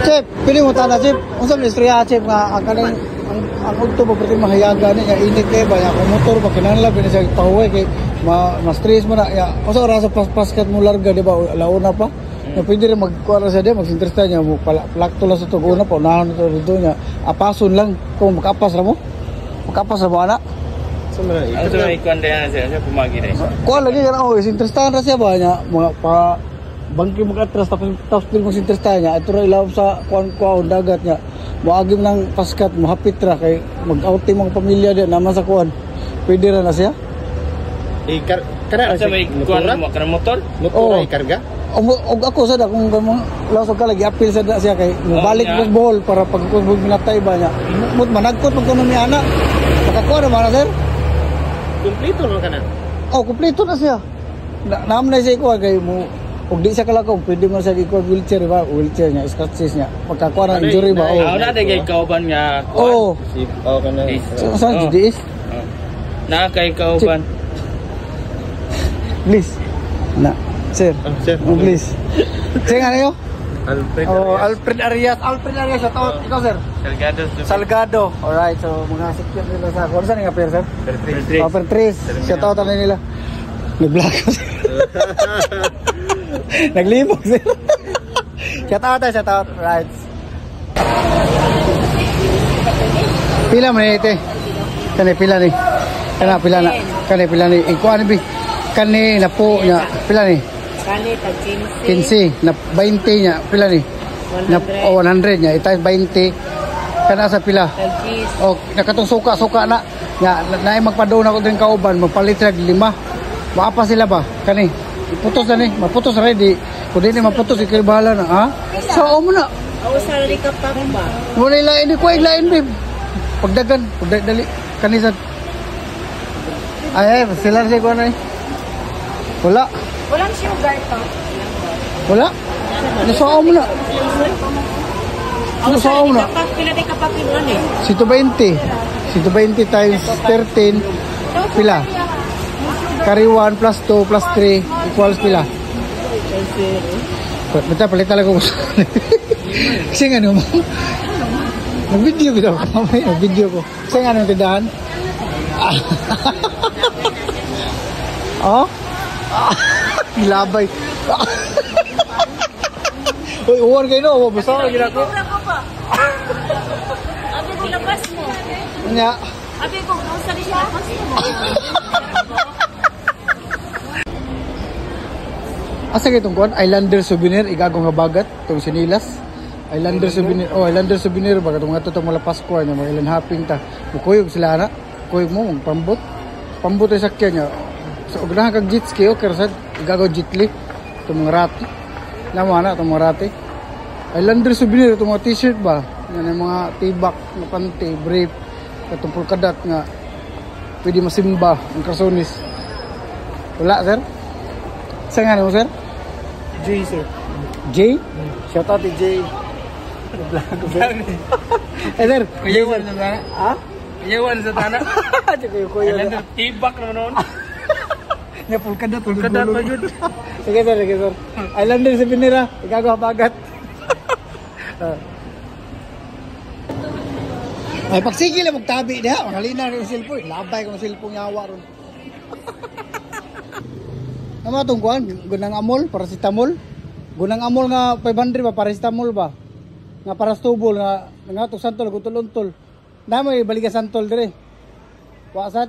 Chef, pili mo tana, Chef. Unsa man istorya, Chef, nga ang kanang ang udto ba pati mahayaga ni nga init kay ba ya kung motor ba kinahanglan ba siya pahuway kay ma-stress mo na ya. Unsa oras sa paskat mo larga di ba launa pa. Na pwede rin magkuha sa dia magsinteresta niya mo plakto lang sa tuguna pa unahan to dito niya. Apason lang kung makapas ra mo. Makapas ra mo ana. Ano sa ikuan din siya pumagi rin. Kuha lagi kana oh, sinterestahan ra siya ba niya mga pa bangki mag-atras tapos pili sinterestahan niya ito ra ilaw sa kuan dagat niya. Moagim ng paskat mo hapit ra kay mag-outing mga pamilya di naman sa kuan. Pwede ra na siya. Kana sa may kuan mo kana motor? Motor ay karga? Og ako sada kung lawas ka lagi apil sada siya kay mobalik mo bohol para pag minatay ba niya. Mut managkot pag kuno ni ana. Pagkakuha na mana sir? Kumpleto na kana. Oh, kumpleto na siya. Naam na siya ko kay mo og di siya kalakaw pwede mo sa ikuha wheelchair ba? Wheelchair niya, scratches niya. Pagkakuha na injury ba? Oh, na kay kauban nga kuan. Oh. Kana. Saan di is? Na kay kauban. Please. Na. Sir. Sir. Please. Sing ano yo? Alfred. Oh, Alfred Arias. Alfred Arias sa tao. Ikaw sir. Salgado. Salgado. Alright, so mga sikip nila sa kung saan nga pair sir? Per 3. Siya tao tanay nila. Nag-vlog ko sir. Naglibog sir. Siya tao. Right. Pila man ite. Kani pila ni. Pila na. Kani pila ni. Ikuan bi. Kani na po nya pila ni. Kani tag 15. 15 na 20 nya pila ni. Na 100 nya ita 20. Kana sa pila. O nakatong suka na. Nya naay magpadaw na ko din kauban mapalit ra 5. Maapa sila ba? Kani. Iputos na ni. Maputos ra di. Kun di maputos ikay bahala na ha. So mo na. Aw sa ri ka pa ba? Wala lain ko lain bib. Pagdagan, dali kanisan. Ay, sila si ko na. Wala. Walang sugar to. Wala. Nasaan mo na. Nasaan mo na. Pila di ka pa kilo ni? Sito 20 times 13 pila. Carry 1 plus 2 plus 3 equals pila. Basta palit talaga ko. Kasi ano mo? Nag-video ko daw. Mamay, nag-video ko. Kasi nga nang tindahan? Oh? Gilabay. Uy, uwan kayo no. Basta ka ginako. Abi ko labas mo. Nga. Abi ko sa ri labas mo. Asa kitong kuan? Islander souvenir. Igago nga bagat. Itong sinilas. Islander souvenir. Oh, Islander souvenir. Baga itong nga itong mula Pasko. Mga ilan hopping ta. Bukuyog sila na. Kuyog mo. Pambot. Pambot ay sakyan niya. So, ugrahan kag jet ski. Okay, rasad. Igagaw jitli. Itong mga rati. Lama na itong mga rati. Islander souvenir. Itong mga t-shirt ba? Yan yung mga tibak na panty, brief. Itong pulkadat nga. Pwede masimba. Ang karsonis. Wala, sir? Saan nga mo, sir? J sir. J? Shout out to J. Eh, sir. Kuyawan sa tana. Ha? Kuyawan sa tana. Kuya. Tibak naman noon. Nga pulkadat. Pulkadat pa yun. Sige, sir. Islander sa Pinira. Igagawa bagat. Ay, pagsige lang magtabi niya. Mahalina rin yung cellphone. Labay ko ng cellphone yawa ron. Ano itong kuhan? Gunang amol, paracetamol. Gunang amol nga 500 ba, paracetamol ba? Nga parastubol nga itong santol, gutol-untol. Na may baliga santol dire. Wasad.